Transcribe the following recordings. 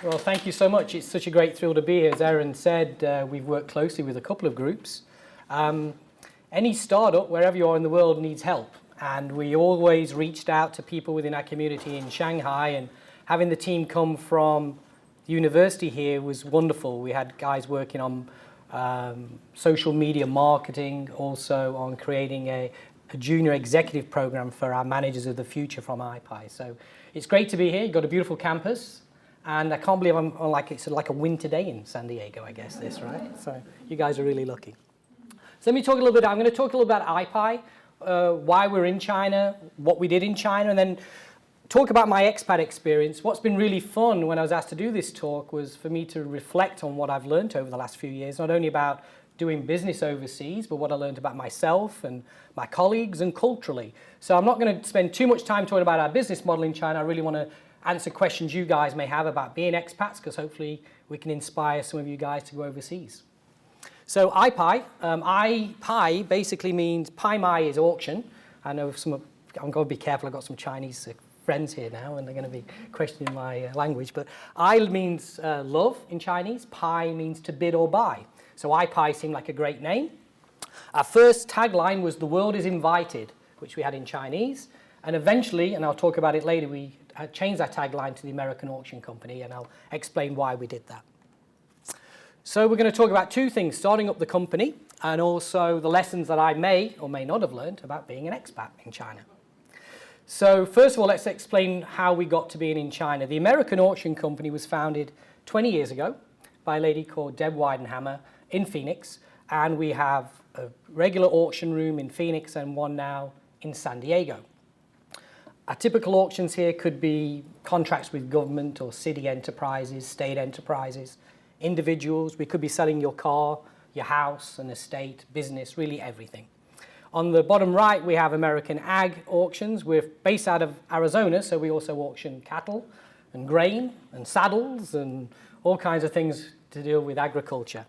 Well, thank you so much. It's such a great thrill to be here. As Erin said, we've worked closely with a couple of groups. Any startup, wherever you are in the world, needs help. And we always reached out to people within our community in Shanghai, and having the team come from the university here was wonderful. We had guys working on social media marketing, also on creating a junior executive program for our managers of the future from iPi. So it's great to be here. You've got a beautiful campus. And I can't believe it's like a winter day in San Diego, I guess, this, right? So you guys are really lucky. So let me talk a little bit. I'm going to talk a little about iPi, why we're in China, what we did in China, and then talk about my expat experience. What's been really fun when I was asked to do this talk was for me to reflect on what I've learned over the last few years, not only about doing business overseas, but what I learned about myself and my colleagues and culturally. So I'm not going to spend too much time talking about our business model in China. I really want to answer questions you guys may have about being expats, because hopefully we can inspire some of you guys to go overseas. So iPi, iPi basically means Pai Mai is auction. I know I'm going to be careful, I've got some Chinese friends here now and they're going to be questioning my language, but I means love in Chinese, Pai means to bid or buy. So iPi seemed like a great name. Our first tagline was "The world is invited," which we had in Chinese, and eventually, and I'll talk about it later, we changed that tagline to the American Auction Company, and I'll explain why we did that. So we're going to talk about two things: starting up the company and also the lessons that I may or may not have learned about being an expat in China. So first of all, let's explain how we got to being in China. The American Auction Company was founded 20 years ago by a lady called Deb Weidenhammer in Phoenix, and we have a regular auction room in Phoenix and one now in San Diego. Our typical auctions here could be contracts with government or city enterprises, state enterprises, individuals. We could be selling your car, your house, an estate, business, really everything. On the bottom right, we have American Ag Auctions. We're based out of Arizona, so we also auction cattle and grain and saddles and all kinds of things to deal with agriculture.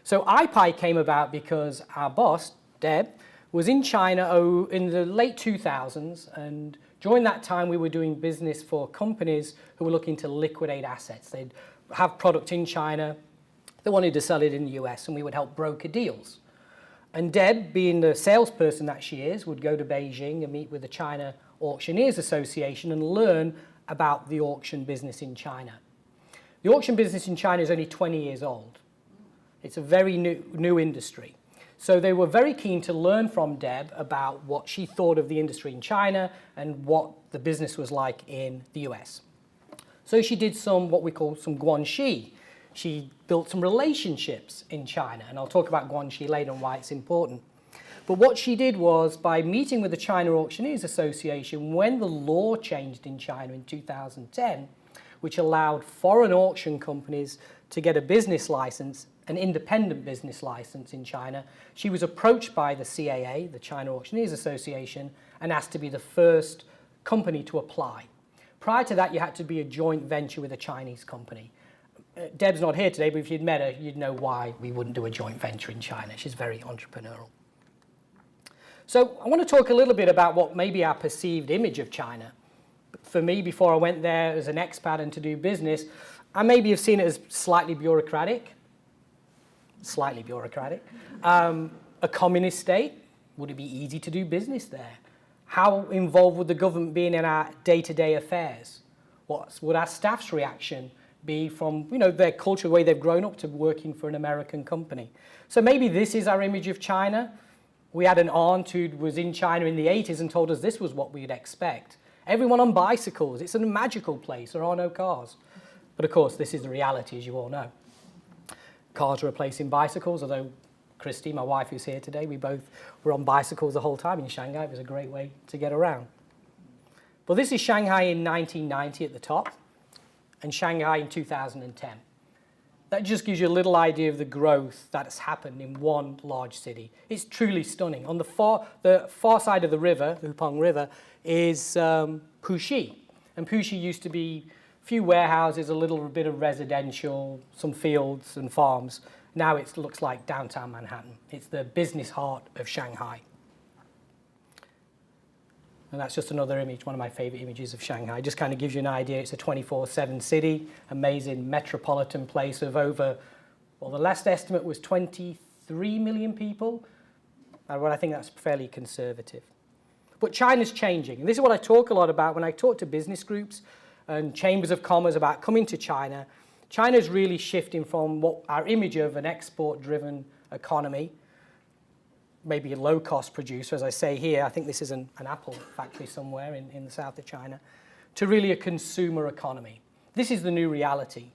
So iPi came about because our boss, Deb, was in China in the late 2000s, and during that time we were doing business for companies who were looking to liquidate assets. They'd have product in China, they wanted to sell it in the US, and we would help broker deals. And Deb, being the salesperson that she is, would go to Beijing and meet with the China Auctioneers Association and learn about the auction business in China. The auction business in China is only 20 years old. It's a very new industry. So they were very keen to learn from Deb about what she thought of the industry in China and what the business was like in the US. So she did what we call some guanxi. She built some relationships in China, and I'll talk about guanxi later and why it's important. But what she did was, by meeting with the China Auctioneers Association, when the law changed in China in 2010, which allowed foreign auction companies to get a business license, an independent business license in China, she was approached by the CAA, the China Auctioneers Association, and asked to be the first company to apply. Prior to that, you had to be a joint venture with a Chinese company. Deb's not here today, but if you'd met her, you'd know why we wouldn't do a joint venture in China. She's very entrepreneurial. So I want to talk a little bit about what may be our perceived image of China. For me, before I went there as an expat and to do business, I maybe have seen it as slightly bureaucratic. A communist state. Would it be easy to do business there? How involved would the government be in our day-to-day affairs? What would our staff's reaction be from their culture, the way they've grown up to working for an American company? So maybe this is our image of China. We had an aunt who was in China in the 80s and told us this was what we'd expect. Everyone on bicycles. It's a magical place. There are no cars. But of course, this is the reality, as you all know. Cars are replacing bicycles, although Christy, my wife who's here today, we both were on bicycles the whole time in Shanghai. It was a great way to get around. Well, this is Shanghai in 1990 at the top, and Shanghai in 2010. That just gives you a little idea of the growth that's happened in one large city. It's truly stunning. On the far side of the river, the Hupeng River, is Puxi. And Puxi used to be a few warehouses, a little bit of residential, some fields and farms. Now it looks like downtown Manhattan. It's the business heart of Shanghai. And that's just another image, one of my favorite images of Shanghai. Just kind of gives you an idea. It's a 24/7 city, amazing metropolitan place of over, well, the last estimate was 23 million people. And I think that's fairly conservative. But China's changing. And this is what I talk a lot about when I talk to business groups and chambers of commerce about coming to China. China's really shifting from what our image of an export-driven economy, maybe a low-cost producer, as I say here. I think this is an Apple factory somewhere in the south of China, to really a consumer economy. This is the new reality.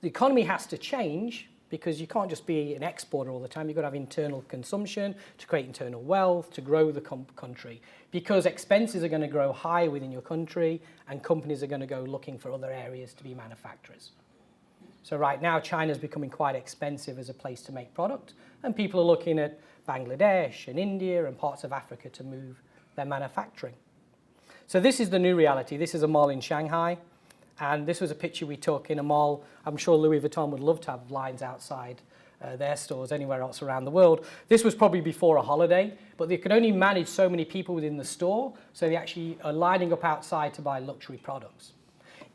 The economy has to change because you can't just be an exporter all the time. You've got to have internal consumption to create internal wealth, to grow the country, because expenses are going to grow high within your country and companies are going to go looking for other areas to be manufacturers. So right now, China's becoming quite expensive as a place to make product, and people are looking at Bangladesh and India and parts of Africa to move their manufacturing. So this is the new reality. This is a mall in Shanghai, and this was a picture we took in a mall. I'm sure Louis Vuitton would love to have lines outside their stores anywhere else around the world. This was probably before a holiday, but they could only manage so many people within the store, so they actually are lining up outside to buy luxury products.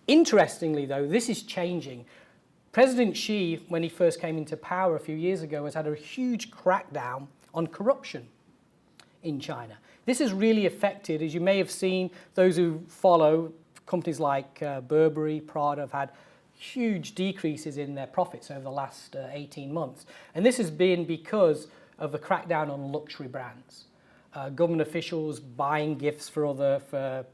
Interestingly, though, this is changing. President Xi, when he first came into power a few years ago, has had a huge crackdown on corruption in China. This has really affected, as you may have seen, those who follow companies like Burberry, Prada have had huge decreases in their profits over the last 18 months. And this has been because of a crackdown on luxury brands. Government officials buying gifts to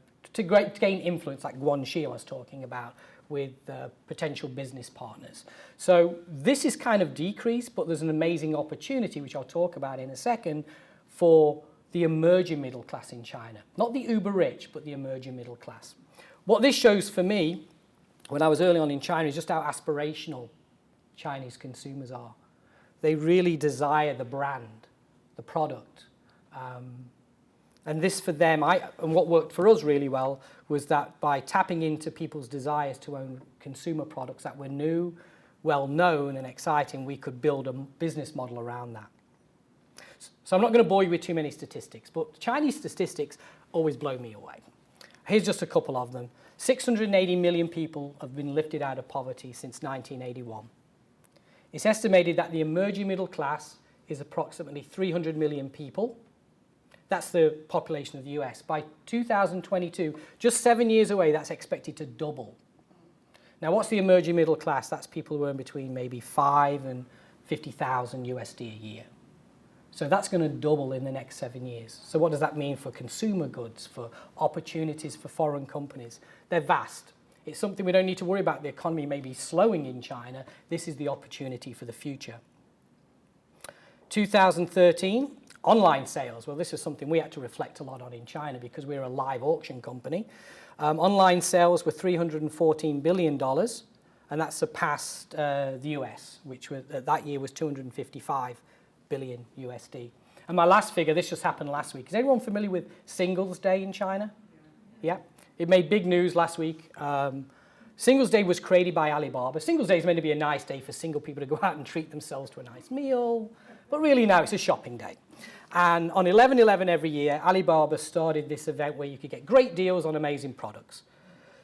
gain influence, like Guanxi I was talking about, with potential business partners. So this is kind of decreased, but there's an amazing opportunity, which I'll talk about in a second, for the emerging middle class in China. Not the uber rich, but the emerging middle class. What this shows for me, when I was early on in China, is just how aspirational Chinese consumers are. They really desire the brand, the product. And this for them, and what worked for us really well, was that by tapping into people's desires to own consumer products that were new, well-known and exciting, we could build a business model around that. So I'm not going to bore you with too many statistics, but Chinese statistics always blow me away. Here's just a couple of them. 680 million people have been lifted out of poverty since 1981. It's estimated that the emerging middle class is approximately 300 million people. That's the population of the US. By 2022, just 7 years away, that's expected to double. Now, what's the emerging middle class? That's people who earn between maybe 5 and 50,000 USD a year. So that's going to double in the next 7 years. So what does that mean for consumer goods, for opportunities for foreign companies? They're vast. It's something we don't need to worry about. The economy may be slowing in China. This is the opportunity for the future. 2013, online sales. Well, this is something we had to reflect a lot on in China because we're a live auction company. Online sales were $314 billion, and that surpassed the US, which was, that year was 255 billion USD. And my last figure, this just happened last week. Is anyone familiar with Singles Day in China? Yeah. It made big news last week. Singles Day was created by Alibaba. Singles Day is meant to be a nice day for single people to go out and treat themselves to a nice meal, but really now it's a shopping day. And on 11/11 every year, Alibaba started this event where you could get great deals on amazing products.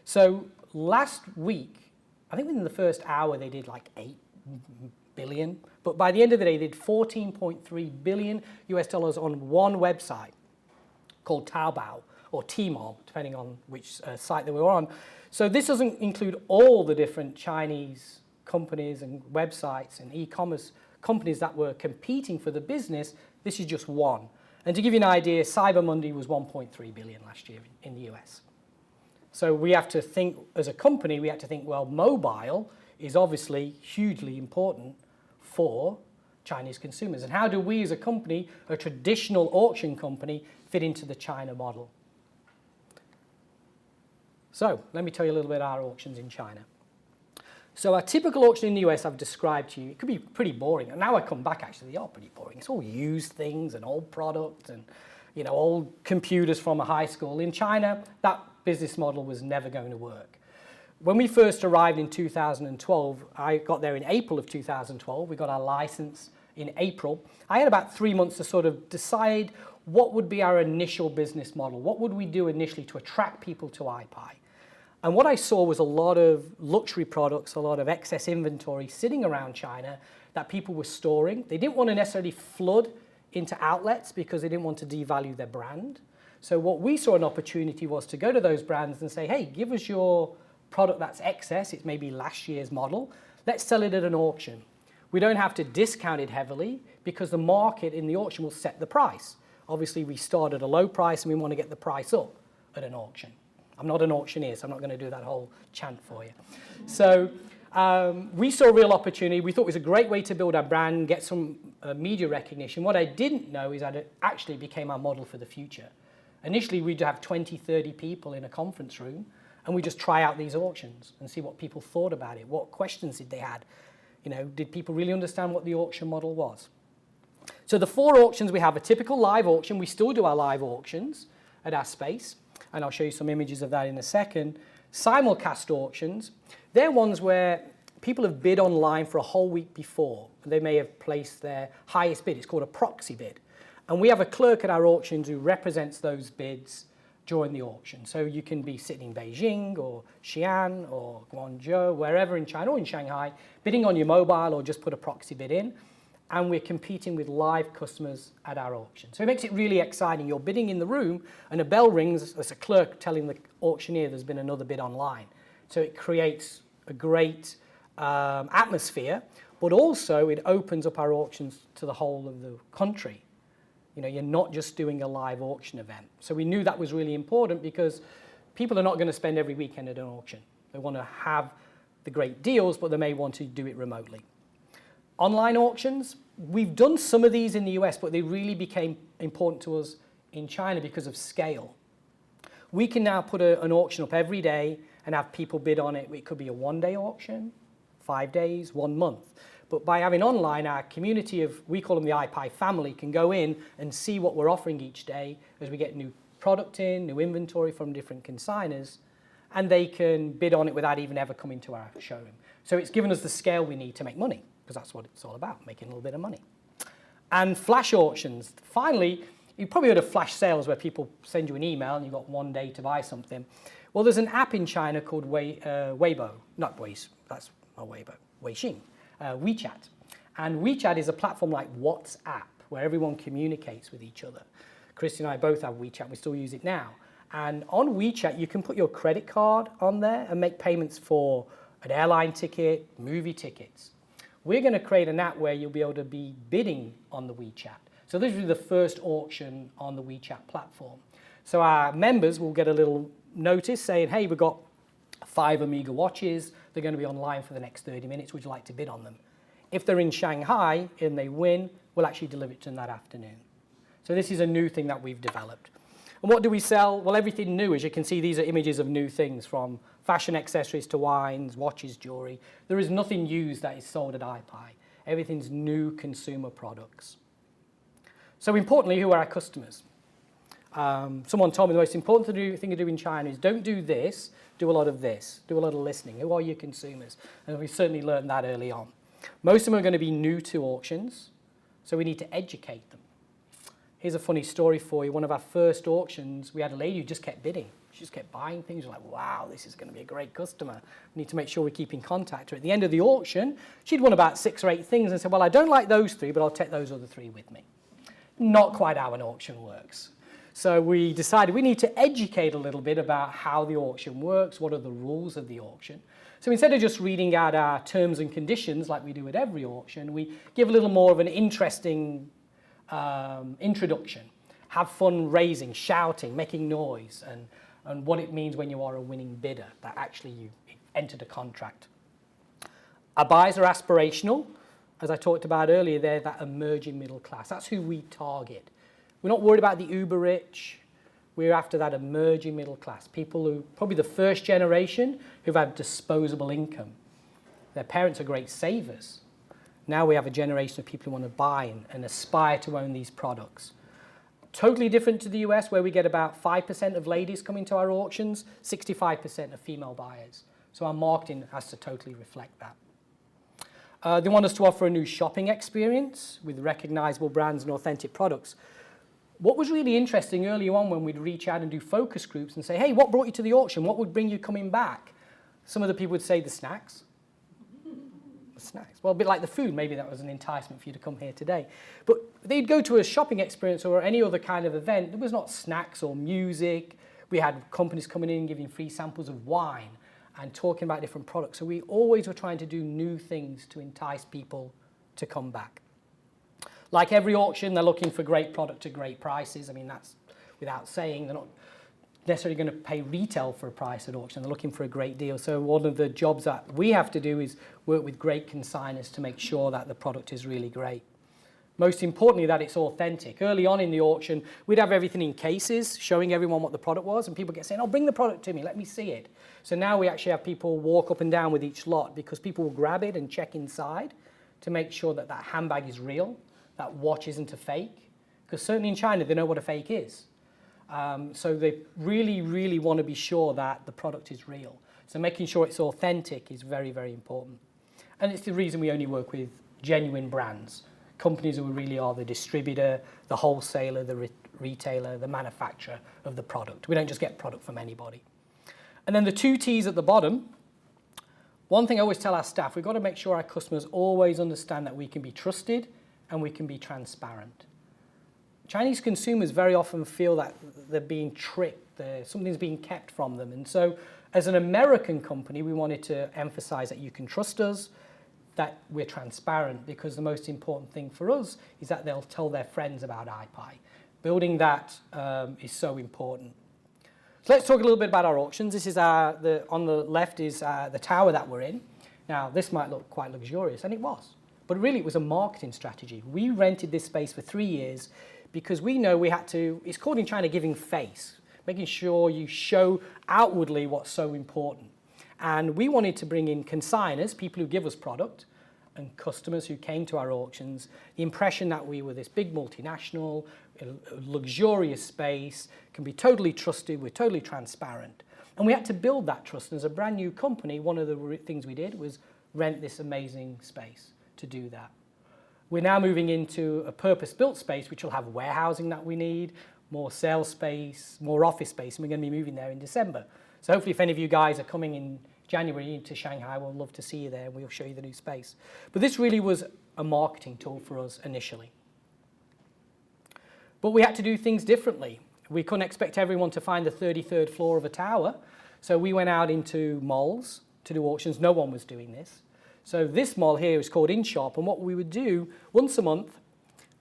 So last week, I think within the first hour they did like 8 billion, but by the end of the day they did 14.3 billion US dollars on one website called Taobao or Tmall, depending on which site they were on. So this doesn't include all the different Chinese companies and websites and e-commerce companies that were competing for the business. This is just one. And to give you an idea, Cyber Monday was 1.3 billion last year in the US. So we have to think, as a company, we have to think, well, mobile is obviously hugely important for Chinese consumers. And how do we as a company, a traditional auction company, fit into the China model? So let me tell you a little bit about our auctions in China. So our typical auction in the US I've described to you, it could be pretty boring. And now I come back, actually, they are pretty boring. It's all used things and old products and, you know, old computers from a high school. In China, that business model was never going to work. When we first arrived in 2012, I got there in April of 2012. We got our license in April. I had about 3 months to sort of decide what would be our initial business model? What would we do initially to attract people to iPie? And what I saw was a lot of luxury products, a lot of excess inventory sitting around China that people were storing. They didn't want to necessarily flood into outlets because they didn't want to devalue their brand. So what we saw an opportunity was to go to those brands and say, hey, give us your product that's excess. It's maybe last year's model. Let's sell it at an auction. We don't have to discount it heavily because the market in the auction will set the price. Obviously, we start at a low price and we want to get the price up at an auction. I'm not an auctioneer, so I'm not going to do that whole chant for you. So we saw a real opportunity. We thought it was a great way to build our brand, get some media recognition. What I didn't know is that it actually became our model for the future. Initially, we'd have 20, 30 people in a conference room, and we just try out these auctions and see what people thought about it. What questions did they had? You know, did people really understand what the auction model was? So the 4 auctions we have, a typical live auction. We still do our live auctions at our space, and I'll show you some images of that in a second. Simulcast auctions, they're ones where people have bid online for a whole week before. They may have placed their highest bid. It's called a proxy bid. And we have a clerk at our auctions who represents those bids during the auction. So you can be sitting in Beijing or Xi'an or Guangzhou, wherever in China or in Shanghai, bidding on your mobile or just put a proxy bid in. And we're competing with live customers at our auction. So it makes it really exciting. You're bidding in the room and a bell rings. There's a clerk telling the auctioneer there's been another bid online. So it creates a great atmosphere, but also it opens up our auctions to the whole of the country. You know, you're not just doing a live auction event. So we knew that was really important because people are not going to spend every weekend at an auction. They want to have the great deals, but they may want to do it remotely. Online auctions, we've done some of these in the US, but they really became important to us in China because of scale. We can now put an auction up every day and have people bid on it. It could be a 1-day auction, 5 days, 1 month. But by having online, our community of, we call them the iPie family, can go in and see what we're offering each day as we get new product in, new inventory from different consigners, and they can bid on it without even ever coming to our showroom. So it's given us the scale we need to make money, because that's what it's all about, making a little bit of money. And flash auctions. Finally, you've probably heard of flash sales where people send you an email and you've got 1 day to buy something. Well, there's an app in China called Weibo, not Weibo, that's not Weibo, Weixin, WeChat. And WeChat is a platform like WhatsApp where everyone communicates with each other. Christy and I both have WeChat, we still use it now. And on WeChat, you can put your credit card on there and make payments for an airline ticket, movie tickets. We're going to create an app where you'll be able to be bidding on the WeChat. So this will be the first auction on the WeChat platform. So our members will get a little notice saying, hey, we've got 5 Omega watches. They're going to be online for the next 30 minutes. Would you like to bid on them? If they're in Shanghai and they win, we'll actually deliver it to them that afternoon. So this is a new thing that we've developed. And what do we sell? Well, everything new. As you can see, these are images of new things, from fashion accessories to wines, watches, jewelry. There is nothing used that is sold at iPie. Everything's new consumer products. So importantly, who are our customers? Someone told me the most important thing to do in China is don't do this, do a lot of this, do a lot of listening. Who are your consumers? And we certainly learned that early on. Most of them are going to be new to auctions, so we need to educate them. Here's a funny story for you. One of our first auctions, we had a lady who just kept bidding. She just kept buying things. We're like, wow, this is going to be a great customer. We need to make sure we keep in contact with her. At the end of the auction, she'd won about 6 or 8 things and said, well, I don't like those 3, but I'll take those other 3 with me. Not quite how an auction works. So we decided we need to educate a little bit about how the auction works, what are the rules of the auction. So instead of just reading out our terms and conditions like we do at every auction, we give a little more of an interesting introduction. Have fun raising, shouting, making noise, and what it means when you are a winning bidder, that actually you entered a contract. Our buys are aspirational. As I talked about earlier, they're that emerging middle class. That's who we target. We're not worried about the uber rich. We're after that emerging middle class, people who, probably the first generation, who've had disposable income. Their parents are great savers. Now we have a generation of people who want to buy and aspire to own these products. Totally different to the US, where we get about 5% of ladies coming to our auctions, 65% of female buyers. So our marketing has to totally reflect that. They want us to offer a new shopping experience with recognizable brands and authentic products. What was really interesting early on when we'd reach out and do focus groups and say, hey, what brought you to the auction? What would bring you coming back? Some of the people would say the snacks. The snacks. Well, a bit like the food, maybe that was an enticement for you to come here today. But they'd go to a shopping experience or any other kind of event. There was not snacks or music. We had companies coming in giving free samples of wine and talking about different products. So we always were trying to do new things to entice people to come back. Like every auction, they're looking for great product at great prices. I mean, that's without saying. They're not necessarily going to pay retail for a price at auction. They're looking for a great deal. So one of the jobs that we have to do is work with great consigners to make sure that the product is really great. Most importantly, that it's authentic. Early on in the auction, we'd have everything in cases, showing everyone what the product was, and people get saying, oh, bring the product to me, let me see it. So now we actually have people walk up and down with each lot because people will grab it and check inside to make sure that that handbag is real, that watch isn't a fake, because certainly in China, they know what a fake is. So they really, really want to be sure that the product is real. So making sure it's authentic is very, very important. And it's the reason we only work with genuine brands, companies who really are the distributor, the wholesaler, the retailer, the manufacturer of the product. We don't just get product from anybody. And then the 2 T's at the bottom. One thing I always tell our staff, we've got to make sure our customers always understand that we can be trusted and we can be transparent. Chinese consumers very often feel that they're being tricked, something's being kept from them. And so as an American company, we wanted to emphasize that you can trust us, that we're transparent, because the most important thing for us is that they'll tell their friends about iPie. Building that is so important. So let's talk a little bit about our auctions. This is on the left is the tower that we're in. Now, this might look quite luxurious, and it was. But really, it was a marketing strategy. We rented this space for 3 years because we know we had to, it's called in China giving face, making sure you show outwardly what's so important. And we wanted to bring in consigners, people who give us product, and customers who came to our auctions, the impression that we were this big multinational, a luxurious space, can be totally trusted, we're totally transparent. And we had to build that trust. And as a brand new company, one of the things we did was rent this amazing space to do that. We're now moving into a purpose-built space, which will have warehousing that we need, more sales space, more office space, and we're going to be moving there in December. So hopefully if any of you guys are coming in January into Shanghai, we'll love to see you there and we'll show you the new space. But this really was a marketing tool for us initially. But we had to do things differently. We couldn't expect everyone to find the 33rd floor of a tower. So we went out into malls to do auctions. No one was doing this. So this mall here is called InShop, and what we would do once a month,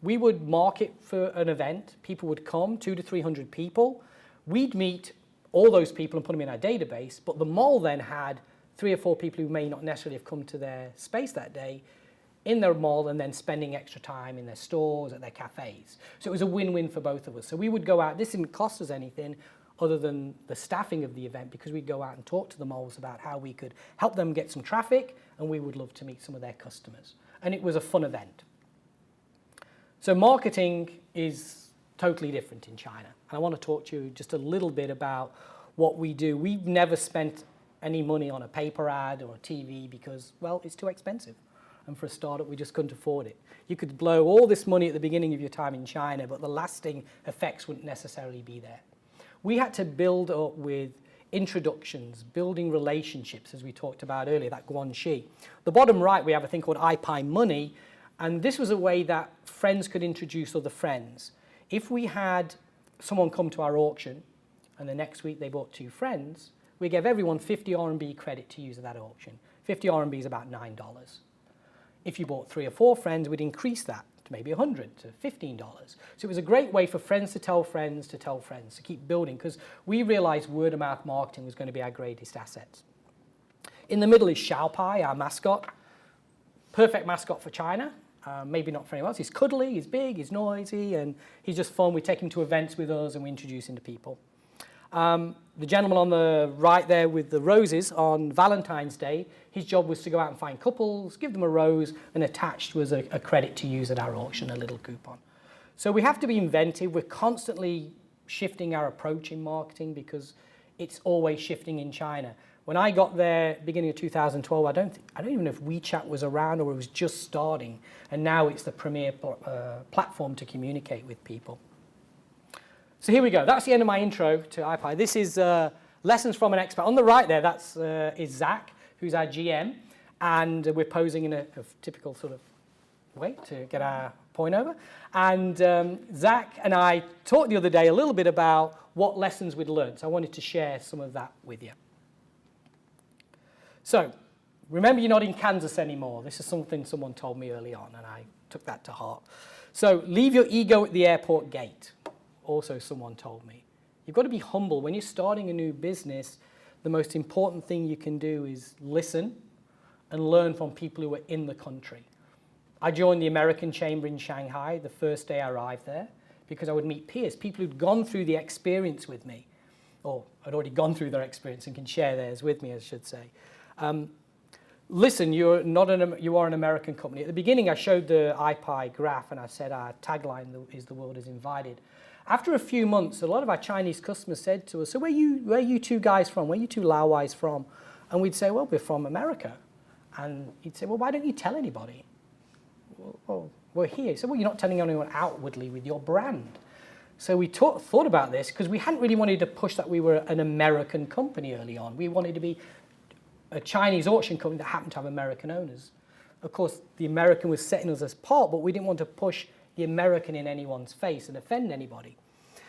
we would market for an event. People would come, 200 to 300 people. We'd meet all those people and put them in our database, but the mall then had 3 or 4 people who may not necessarily have come to their space that day in their mall and then spending extra time in their stores, at their cafes. So it was a win-win for both of us. So we would go out, this didn't cost us anything other than the staffing of the event, because we'd go out and talk to the malls about how we could help them get some traffic, and we would love to meet some of their customers. And it was a fun event. So marketing is totally different in China. And I want to talk to you just a little bit about what we do. We've never spent any money on a paper ad or a TV because, well, it's too expensive. And for a startup, we just couldn't afford it. You could blow all this money at the beginning of your time in China, but the lasting effects wouldn't necessarily be there. We had to build up with introductions, building relationships, as we talked about earlier, that guanxi. The bottom right, we have a thing called iPie Money, and this was a way that friends could introduce other friends. If we had someone come to our auction, and the next week they bought 2 friends, we gave everyone 50 RMB credit to use at that auction. 50 RMB is about $9. If you bought 3 or 4 friends, we'd increase that to maybe $100 to $15. So it was a great way for friends to tell friends to tell friends, to keep building, because we realized word of mouth marketing was going to be our greatest asset. In the middle is Xiaopai, our mascot. Perfect mascot for China, maybe not for anyone else. He's cuddly, he's big, he's noisy, and he's just fun. We take him to events with us and we introduce him to people. The gentleman on the right there with the roses, on Valentine's Day, his job was to go out and find couples, give them a rose, and attached was a credit to use at our auction, a little coupon. So we have to be inventive. We're constantly shifting our approach in marketing because it's always shifting in China. When I got there beginning of 2012, I don't even know if WeChat was around or it was just starting, and now it's the premier platform to communicate with people. So here we go. That's the end of my intro to iPi. This is lessons from an expat. On the right there, that's is Zach, who's our GM, and we're posing in a typical sort of way to get our point over. And Zach and I talked the other day a little bit about what lessons we'd learned. So I wanted to share some of that with you. So remember, you're not in Kansas anymore. This is something someone told me early on, and I took that to heart. So leave your ego at the airport gate. Also, someone told me. You've got to be humble. When you're starting a new business, the most important thing you can do is listen and learn from people who are in the country. I joined the American Chamber in Shanghai the first day I arrived there because I would meet peers, people who'd gone through the experience with me, or had already gone through their experience and can share theirs with me, I should say. Listen, you are an American company. At the beginning, I showed the iPi graph and I said our tagline is "The world is invited." After a few months, a lot of our Chinese customers said to us, "So where are you two guys from? Where are you two Laowais from?" And we'd say, "Well, we're from America." And he'd say, "Well, why don't you tell anybody?" "Well, we're here." He said, "Well, you're not telling anyone outwardly with your brand." So we thought about this because we hadn't really wanted to push that we were an American company early on. We wanted to be a Chinese auction company that happened to have American owners. Of course, the American was setting us apart, but we didn't want to push the American in anyone's face and offend anybody.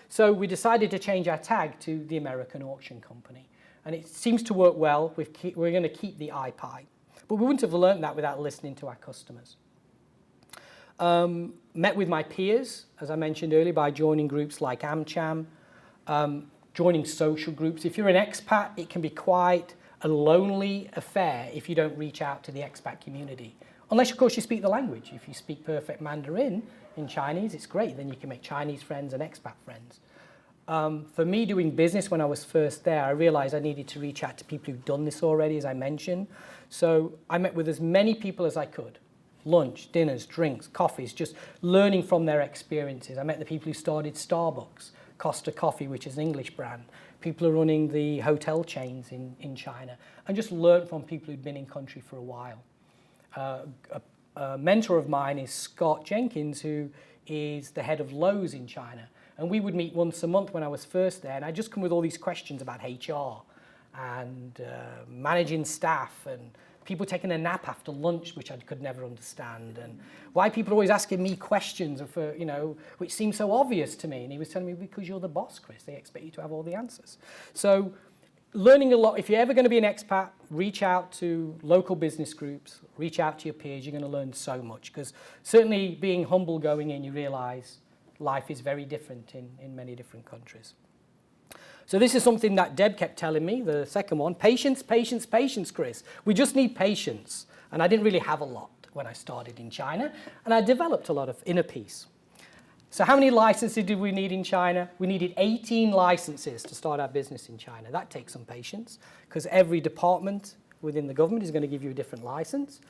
So we decided to change our tag to the American Auction Company. And it seems to work well. We're going to keep the iPi. But we wouldn't have learned that without listening to our customers. Met with my peers, as I mentioned earlier, by joining groups like AmCham, joining social groups. If you're an expat, it can be quite a lonely affair if you don't reach out to the expat community. Unless, of course, you speak the language. If you speak perfect Mandarin in Chinese, it's great. Then you can make Chinese friends and expat friends. For me, doing business when I was first there, I realized I needed to reach out to people who've done this already, as I mentioned. So I met with as many people as I could. Lunch, dinners, drinks, coffees, just learning from their experiences. I met the people who started Starbucks, Costa Coffee, which is an English brand, people who are running the hotel chains in China, and just learned from people who'd been in country for a while. A mentor of mine is Scott Jenkins, who is the head of Lowe's in China. And we would meet once a month when I was first there, and I'd just come with all these questions about HR and managing staff and people taking a nap after lunch, which I could never understand, and why people are always asking me questions for, which seem so obvious to me. And he was telling me, because you're the boss, Chris, they expect you to have all the answers. So learning a lot. If you're ever going to be an expat, reach out to local business groups, reach out to your peers. You're going to learn so much, because certainly being humble going in, you realize life is very different in many different countries. So this is something that Deb kept telling me, the second one. Patience, patience, patience, Chris. We just need patience. And I didn't really have a lot when I started in China, and I developed a lot of inner peace. So how many licenses did we need in China? We needed 18 licenses to start our business in China. That takes some patience, because every department within the government is going to give you a different license.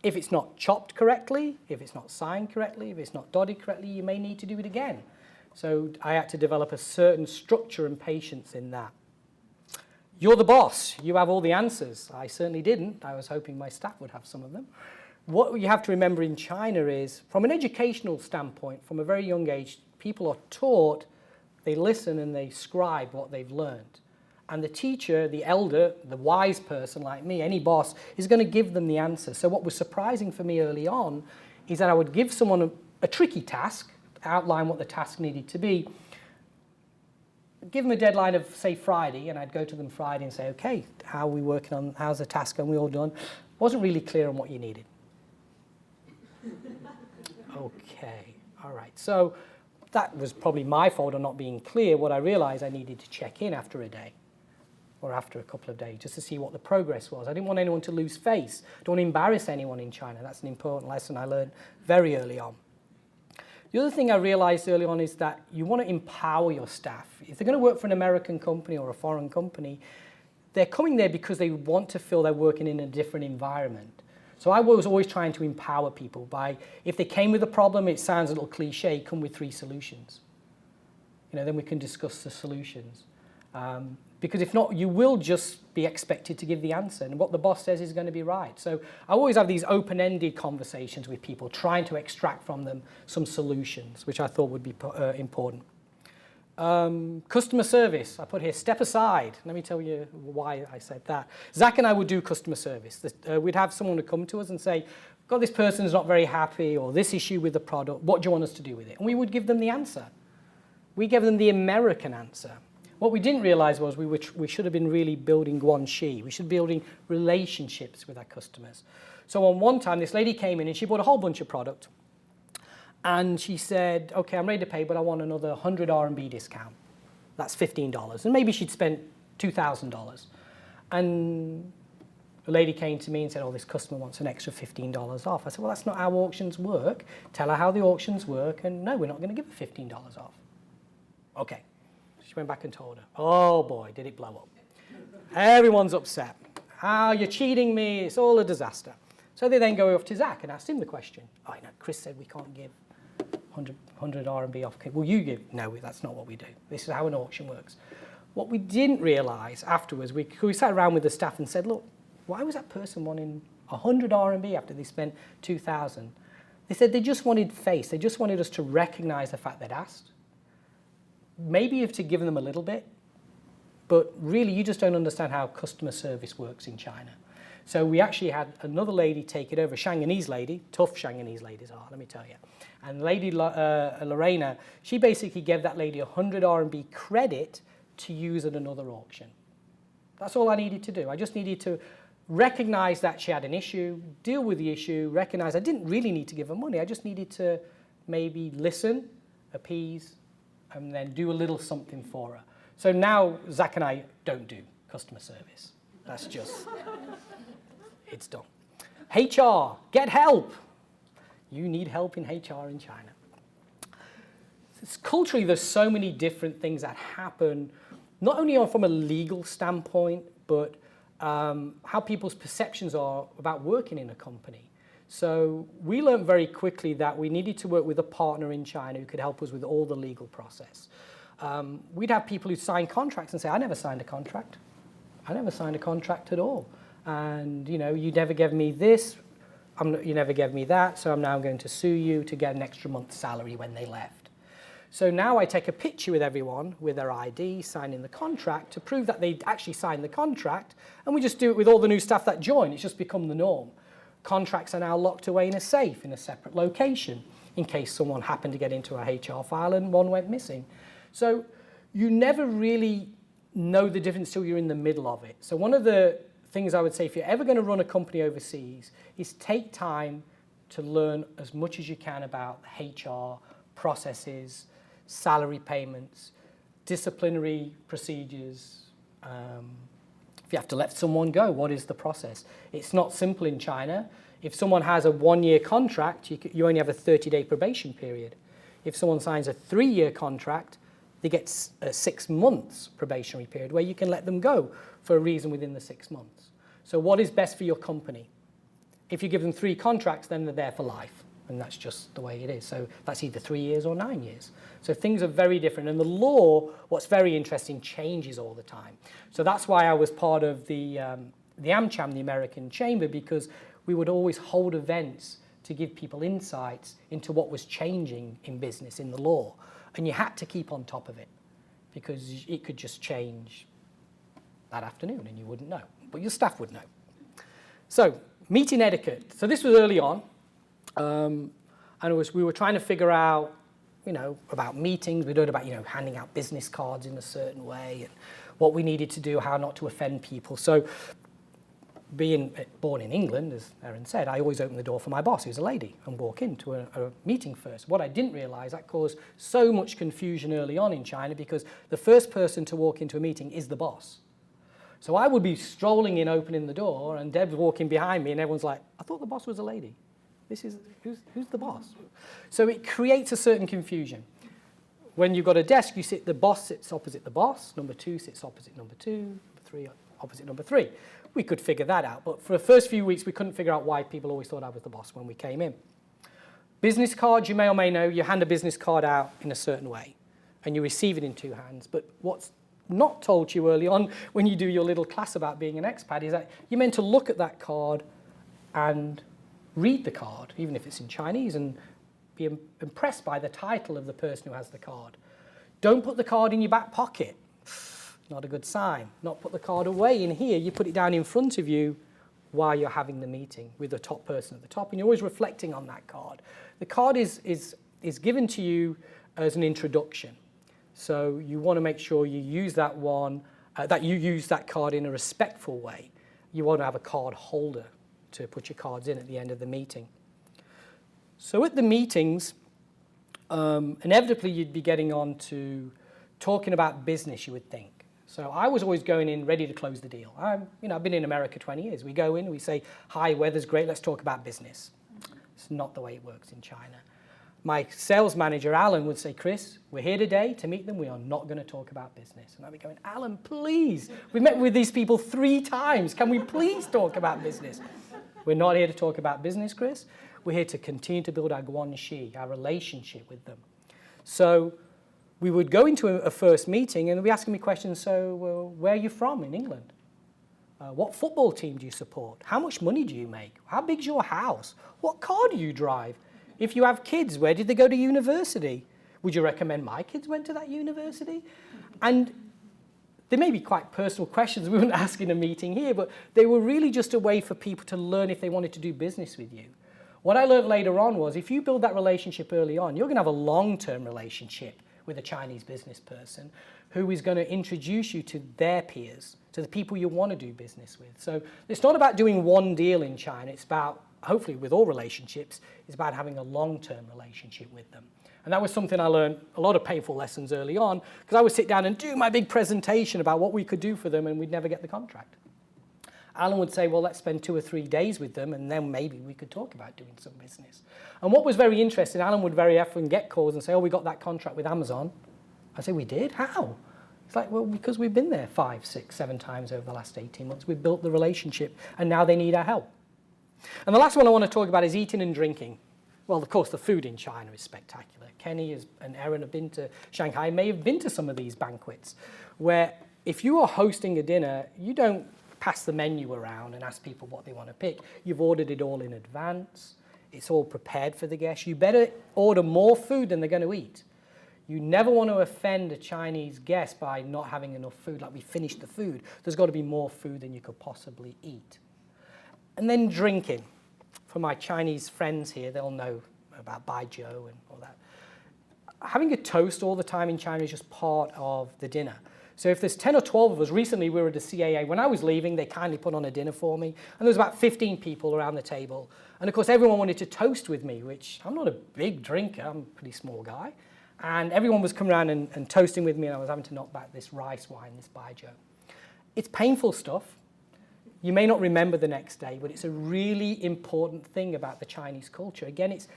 If it's not chopped correctly, if it's not signed correctly, if it's not dotted correctly, you may need to do it again. So I had to develop a certain structure and patience in that. You're the boss. You have all the answers. I certainly didn't. I was hoping my staff would have some of them. What you have to remember in China is, from an educational standpoint, from a very young age, people are taught, they listen and they scribe what they've learned. And the teacher, the elder, the wise person like me, any boss, is going to give them the answer. So what was surprising for me early on is that I would give someone a tricky task, outline what the task needed to be, give them a deadline of, say, Friday, and I'd go to them Friday and say, okay, how are we working on, how's the task, and we all done? Wasn't really clear on what you needed. Okay, all right. So that was probably my fault on not being clear. What I realized, I needed to check in after a day or after a couple of days just to see what the progress was. I didn't want anyone to lose face. I don't want to embarrass anyone in China. That's an important lesson I learned very early on. The other thing I realized early on is that you want to empower your staff. If they're going to work for an American company or a foreign company, they're coming there because they want to feel they're working in a different environment. So I was always trying to empower people by, if they came with a problem, it sounds a little cliche, come with 3 solutions. Then we can discuss the solutions. Because if not, you will just be expected to give the answer, and what the boss says is going to be right. So I always have these open-ended conversations with people, trying to extract from them some solutions, which I thought would be important. Customer service, I put here, step aside. Let me tell you why I said that. Zach and I would do customer service. We'd have someone who come to us and say, God, this person's not very happy, or this issue with the product, what do you want us to do with it? And we would give them the answer. We gave them the American answer. What we didn't realize was we should have been really building guanxi. We should be building relationships with our customers. So on one time, this lady came in and she bought a whole bunch of product. And she said, okay, I'm ready to pay, but I want another 100 RMB discount. That's $15. And maybe she'd spent $2,000. And the lady came to me and said, oh, this customer wants an extra $15 off. I said, well, that's not how auctions work. Tell her how the auctions work. And no, we're not going to give her $15 off. Okay. She went back and told her. Oh, boy, did it blow up. Everyone's upset. Oh, you're cheating me. It's all a disaster. So they then go off to Zach and asked him the question. Oh, no, Chris said we can't give 100 RMB off. Will you give? No, that's not what we do. This is how an auction works. What we didn't realize afterwards, we sat around with the staff and said, look, why was that person wanting 100 RMB after they spent 2,000? They said they just wanted face. They just wanted us to recognize the fact they'd asked. Maybe you have to give them a little bit, but really you just don't understand how customer service works in China. So we actually had another lady take it over, a Shanghainese lady, tough Shanghainese ladies are, let me tell you. And Lady Lorena, she basically gave that lady 100 RMB credit to use at another auction. That's all I needed to do. I just needed to recognize that she had an issue, deal with the issue, recognize I didn't really need to give her money. I just needed to maybe listen, appease, and then do a little something for her. So now Zach and I don't do customer service. That's just, it's done. HR, get help. You need help in HR in China. Culturally, there's so many different things that happen, not only from a legal standpoint, but how people's perceptions are about working in a company. So we learned very quickly that we needed to work with a partner in China who could help us with all the legal process. We'd have people who sign contracts and say, I never signed a contract. I never signed a contract at all. And, you know, you never gave me this, you never gave me that, so I'm now going to sue you to get an extra month's salary when they left. So now I take a picture with everyone with their ID, signing the contract to prove that they actually signed the contract, and we just do it with all the new staff that join. It's just become the norm. Contracts are now locked away in a safe in a separate location in case someone happened to get into a HR file and one went missing. So you never really know the difference till you're in the middle of it. So one of the things I would say if you're ever going to run a company overseas is take time to learn as much as you can about HR processes, salary payments, disciplinary procedures. If you have to let someone go, what is the process? It's not simple in China. If someone has a 1-year contract, you only have a 30-day probation period. If someone signs a 3-year contract, they get a 6 months probationary period where you can let them go for a reason within the 6 months. So what is best for your company? If you give them 3 contracts, then they're there for life. And that's just the way it is. So that's either 3 years or 9 years. So things are very different. And the law, what's very interesting, changes all the time. So that's why I was part of the AmCham, the American Chamber, because we would always hold events to give people insights into what was changing in business, in the law. And you had to keep on top of it because it could just change that afternoon and you wouldn't know. But your staff would know. So meeting etiquette. So this was early on. And we were trying to figure out, you know, about meetings. We learned about, you know, handing out business cards in a certain way and what we needed to do, how not to offend people. So being born in England, as Erin said, I always open the door for my boss, who's a lady, and walk into a meeting first. What I didn't realize, that caused so much confusion early on in China because the first person to walk into a meeting is the boss. So I would be strolling in, opening the door, and Deb's walking behind me, and everyone's like, I thought the boss was a lady. This is, who's the boss? So it creates a certain confusion. When you've got a desk, the boss sits opposite the boss, number 2 sits opposite number 2, number 3 opposite number 3. We could figure that out, but for the first few weeks, we couldn't figure out why people always thought I was the boss when we came in. Business cards, you may or may know, you hand a business card out in a certain way, and you receive it in 2 hands, but what's not told to you early on when you do your little class about being an expat is that you're meant to look at that card and read the card, even if it's in Chinese, and be impressed by the title of the person who has the card. Don't put the card in your back pocket. Not a good sign. Not put the card away in here. You put it down in front of you while you're having the meeting with the top person at the top, and you're always reflecting on that card. The card is given to you as an introduction. So you want to make sure you use that one, that you use that card in a respectful way. You want to have a card holder to put your cards in at the end of the meeting. So at the meetings, inevitably you'd be getting on to talking about business, you would think. So I was always going in ready to close the deal. I've been in America 20 years. We go in, we say, hi, weather's great, let's talk about business. It's not the way it works in China. My sales manager, Alan, would say, Chris, we're here today to meet them. We are not going to talk about business. And I'd be going, Alan, please. We've met with these people 3 times. Can we please talk about business? We're not here to talk about business, Chris. We're here to continue to build our guanxi, our relationship with them. So we would go into a first meeting and they'd be asking me questions. So where are you from in England? What football team do you support? How much money do you make? How big's your house? What car do you drive? If you have kids, where did they go to university? Would you recommend my kids went to that university? And they may be quite personal questions we wouldn't ask in a meeting here, but they were really just a way for people to learn if they wanted to do business with you. What I learned later on was if you build that relationship early on, you're going to have a long-term relationship with a Chinese business person who is going to introduce you to their peers, to the people you want to do business with. So it's not about doing one deal in China. It's about, hopefully with all relationships, it's about having a long-term relationship with them. And that was something I learned, a lot of painful lessons early on, because I would sit down and do my big presentation about what we could do for them and we'd never get the contract. Alan would say, well, let's spend 2 or 3 days with them and then maybe we could talk about doing some business. And what was very interesting, Alan would very often get calls and say, oh, we got that contract with Amazon. I say, we did? How? It's like, well, because we've been there 5, 6, 7 times over the last 18 months. We've built the relationship and now they need our help. And the last one I want to talk about is eating and drinking. Well, of course, the food in China is spectacular. Kenny and Erin have been to Shanghai, may have been to some of these banquets, where if you are hosting a dinner, you don't pass the menu around and ask people what they want to pick. You've ordered it all in advance. It's all prepared for the guests. You better order more food than they're going to eat. You never want to offend a Chinese guest by not having enough food, like we finished the food. There's got to be more food than you could possibly eat. And then drinking. For my Chinese friends here, they'll know about baijiu and all that. Having a toast all the time in China is just part of the dinner. So if there's 10 or 12 of us, recently we were at the CAA. When I was leaving, they kindly put on a dinner for me. And there was about 15 people around the table. And of course, everyone wanted to toast with me, which I'm not a big drinker. I'm a pretty small guy. And everyone was coming around and toasting with me. And I was having to knock back this rice wine, this baijiu. It's painful stuff. You may not remember the next day, but it's a really important thing about the Chinese culture. Again, it's,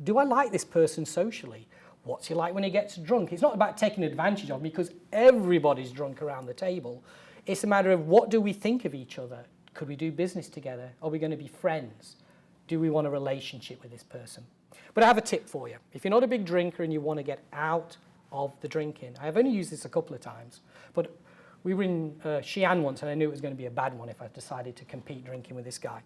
do I like this person socially? What's he like when he gets drunk? It's not about taking advantage of him because everybody's drunk around the table. It's a matter of what do we think of each other? Could we do business together? Are we going to be friends? Do we want a relationship with this person? But I have a tip for you. If you're not a big drinker and you want to get out of the drinking, I've only used this a couple of times, but we were in Xi'an once and I knew it was going to be a bad one if I decided to compete drinking with this guy.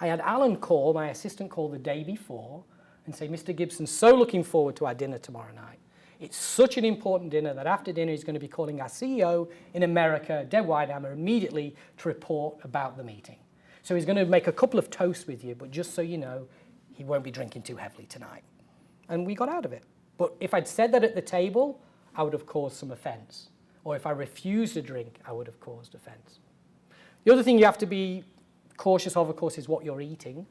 I had Alan call, my assistant call the day before and say, Mr. Gibson, so looking forward to our dinner tomorrow night. It's such an important dinner that after dinner he's going to be calling our CEO in America, Deb Weidhammer, immediately to report about the meeting. So he's going to make a couple of toasts with you, but just so you know, he won't be drinking too heavily tonight. And we got out of it. But if I'd said that at the table, I would have caused some offense. Or if I refused a drink, I would have caused offense. The other thing you have to be cautious of course, is what you're eating.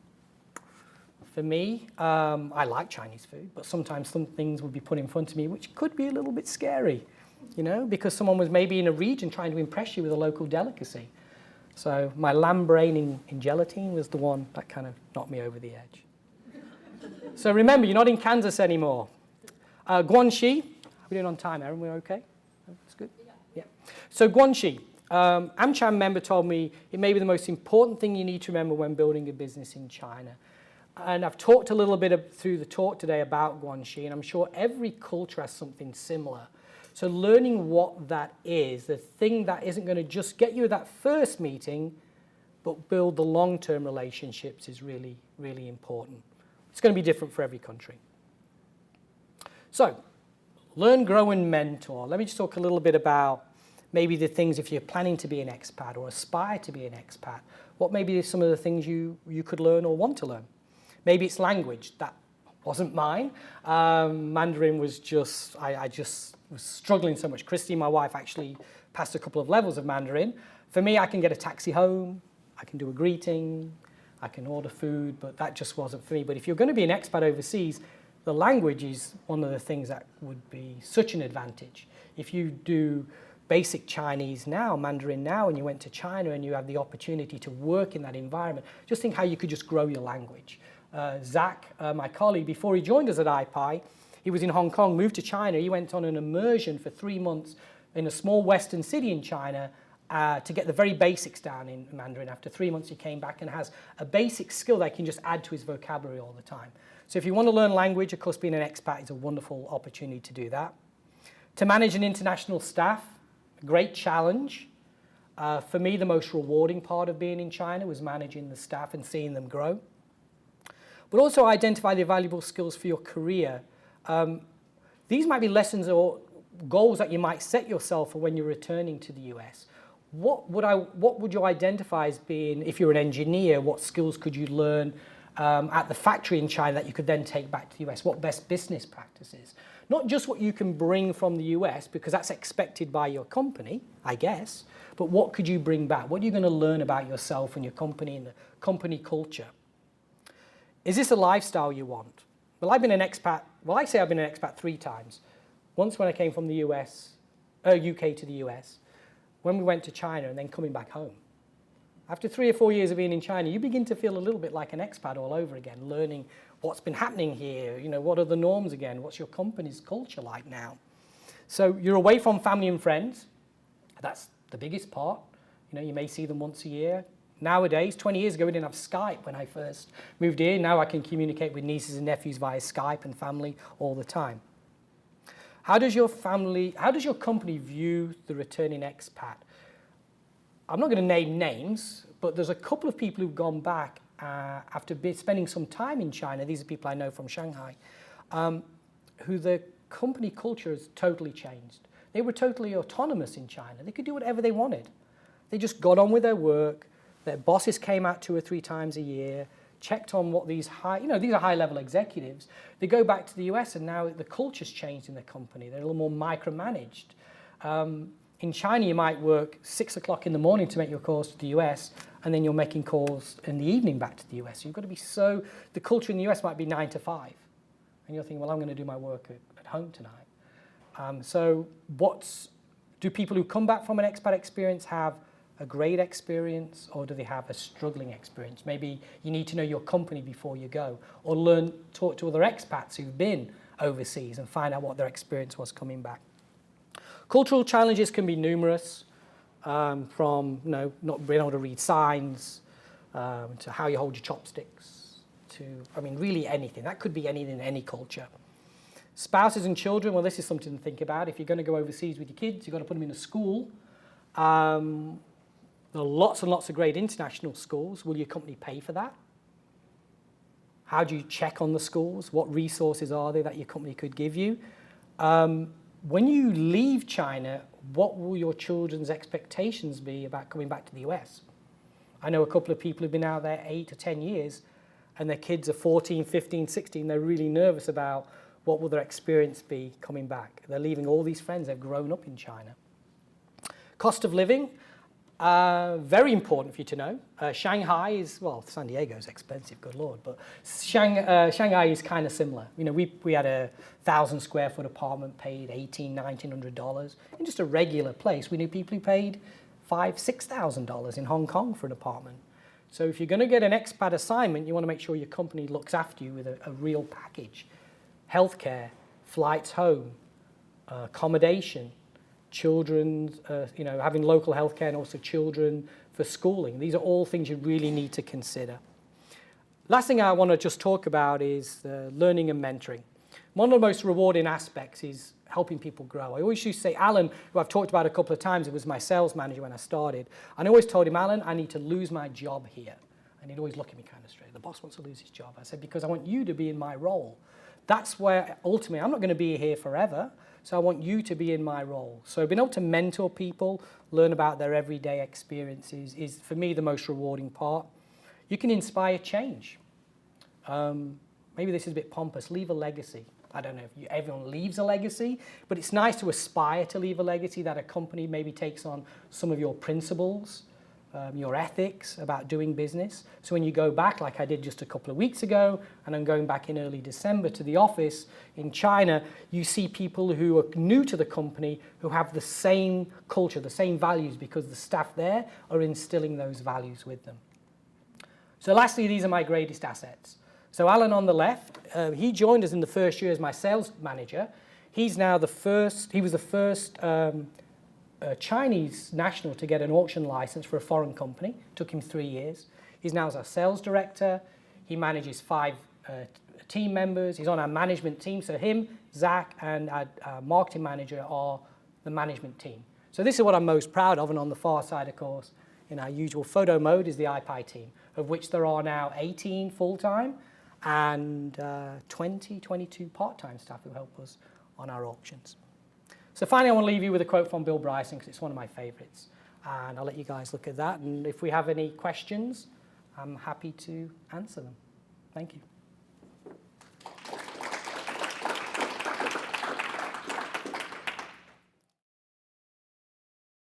For me, I like Chinese food, but sometimes some things would be put in front of me which could be a little bit scary, you know, because someone was maybe in a region trying to impress you with a local delicacy. So my lamb brain in gelatine was the one that kind of knocked me over the edge. So remember, you're not in Kansas anymore. Guanxi, are we doing on time, Erin? We're okay? That's good? Yeah. So guanxi. AmCham member told me it may be the most important thing you need to remember when building a business in China. And I've talked a little bit through the talk today about guanxi, and I'm sure every culture has something similar. So learning what that is, the thing that isn't going to just get you that first meeting, but build the long-term relationships is really, really important. It's going to be different for every country. So, Learn, grow, and mentor. Let me just talk a little bit about maybe the things if you're planning to be an expat or aspire to be an expat. What maybe some of the things you could learn or want to learn? Maybe it's language. That wasn't mine. Mandarin was just, I just was struggling so much. Christy, my wife, actually passed a couple of levels of Mandarin. For me, I can get a taxi home, I can do a greeting, I can order food, but that just wasn't for me. But if you're going to be an expat overseas, the language is one of the things that would be such an advantage. If you do basic Chinese now, Mandarin now, and you went to China and you have the opportunity to work in that environment, just think how you could just grow your language. Zach, my colleague, before he joined us at IPI, he was in Hong Kong, moved to China. He went on an immersion for 3 months in a small western city in China to get the very basics down in Mandarin. After 3 months, he came back and has a basic skill that he can just add to his vocabulary all the time. So if you want to learn language, of course, being an expat is a wonderful opportunity to do that. To manage an international staff, a great challenge. For me, the most rewarding part of being in China was managing the staff and seeing them grow. But also identify the valuable skills for your career. These might be lessons or goals that you might set yourself for when you're returning to the US. What would you identify as being, if you're an engineer, what skills could you learn at the factory in China that you could then take back to the US? What best business practices? Not just what you can bring from the US, because that's expected by your company, I guess, but what could you bring back? What are you going to learn about yourself and your company and the company culture? Is this a lifestyle you want? Well, I've been an expat, well, I say I've been an expat 3 times. Once when I came from the UK to the US, when we went to China, and then coming back home. After 3 or 4 years of being in China, you begin to feel a little bit like an expat all over again, learning what's been happening here, what are the norms again, what's your company's culture like now. So you're away from family and friends. That's the biggest part. You may see them once a year. Nowadays, 20 years ago, we didn't have Skype when I first moved here. Now I can communicate with nieces and nephews via Skype and family all the time. How does your company view the returning expat? I'm not going to name names, but there's a couple of people who've gone back after spending some time in China. These are people I know from Shanghai, who the company culture has totally changed. They were totally autonomous in China. They could do whatever they wanted. They just got on with their work. Their bosses came out 2 or 3 times a year, checked on what these these are high-level executives. They go back to the US, and now the culture's changed in the company. They're a little more micromanaged. In China, you might work 6 o'clock in the morning to make your calls to the US, and then you're making calls in the evening back to the US. So you've got to be the culture in the US might be 9 to 5. And you're thinking, well, I'm going to do my work at home tonight. Do people who come back from an expat experience have a great experience, or do they have a struggling experience? Maybe you need to know your company before you go, or talk to other expats who've been overseas and find out what their experience was coming back. Cultural challenges can be numerous, from not being able to read signs, to how you hold your chopsticks, to, really anything. That could be anything in any culture. Spouses and children, well, this is something to think about. If you're going to go overseas with your kids, you've got to put them in a school. There are lots and lots of great international schools. Will your company pay for that? How do you check on the schools? What resources are there that your company could give you? When you leave China, what will your children's expectations be about coming back to the US? I know a couple of people who've been out there 8 to 10 years, and their kids are 14, 15, 16. They're really nervous about what will their experience be coming back. They're leaving all these friends. They've grown up in China. Cost of living, very important for you to know. Shanghai is, well, San Diego's expensive, good Lord, but Shanghai is kind of similar. We had a 1,000 square foot apartment, paid $1,800, $1,900. In just a regular place, we knew people who paid $5,000, $6,000 in Hong Kong for an apartment. So if you're going to get an expat assignment, you want to make sure your company looks after you with a real package. Healthcare, flights home, accommodation, children, having local healthcare, and also children for schooling. These are all things you really need to consider. Last thing I want to just talk about is learning and mentoring. One of the most rewarding aspects is helping people grow. I always used to say, Alan, who I've talked about a couple of times, it was my sales manager when I started, and I always told him, Alan, I need to lose my job here. And he'd always look at me kind of straight. The boss wants to lose his job. I said, because I want you to be in my role. that's where ultimately I'm not going to be here forever, so I want you to be in my role. So being able to mentor people, learn about their everyday experiences is for me the most rewarding part. You can inspire change. Maybe this is a bit pompous, leave a legacy. I don't know if everyone leaves a legacy, but it's nice to aspire to leave a legacy, that a company maybe takes on some of your principles, your ethics about doing business. So when you go back, like I did just a couple of weeks ago, and I'm going back in early December to the office in China, you see people who are new to the company who have the same culture, the same values, because the staff there are instilling those values with them. So lastly, these are my greatest assets. So Alan on the left, he joined us in the first year as my sales manager. He's now he was the first Chinese national to get an auction license for a foreign company. It took him 3 years. He's now our sales director. He manages 5 team members. He's on our management team. So him, Zach, and our marketing manager are the management team. So this is what I'm most proud of. And on the far side, of course, in our usual photo mode is the iPi team, of which there are now 18 full-time and 22 part-time staff who help us on our auctions. So finally, I want to leave you with a quote from Bill Bryson, because it's one of my favorites. And I'll let you guys look at that. And if we have any questions, I'm happy to answer them. Thank you.